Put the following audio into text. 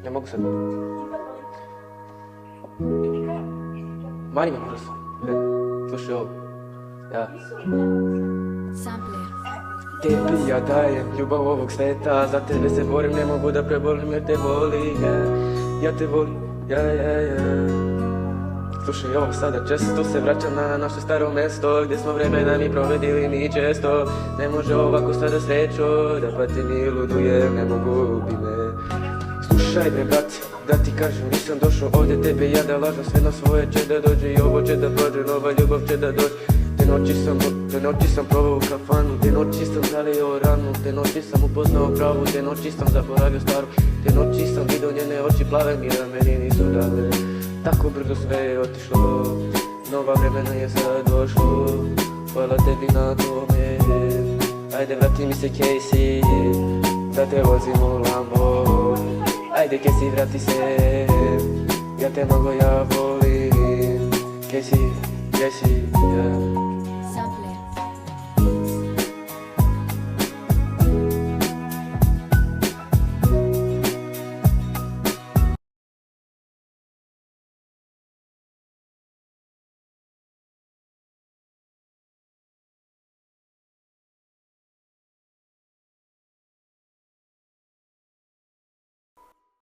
Ne mogu sad. Mani me prosto. Slušaj ovo. Ja. Tebi ja dajem ljubav ovog sveta. Za tebe se borim, ne mogu da prebolim jer te volim. Ja te volim, ja. Slušaj ovo sada, često se vraćam na naše staro mesto gdje smo vremena mi provedili mi često. Ne može ovako sada srećo, da patim i ludujem, ne mogu bi me. Slušaj me brati, da ti kažem, nisam došao ovdje tebe ja da lažem. Sve na svoje će da dođe i ovo će da prođe, nova ljubav će da dođe. Te noći sam provao u kafanu, te noći sam zalio ranu, te noći sam upoznao pravu, te noći sam zaboravio staru, te noći sam vidio njene oči plave, mi da meni nisu dale. Tako brzo sve je otišlo, nova vremena je sad došlo, hvala tebi na tome. Ajde vrati mi se Casey, da te vozim u Lambo. Ajde Casey vrati se, ja te mnogo ja volim. Casey, yeah.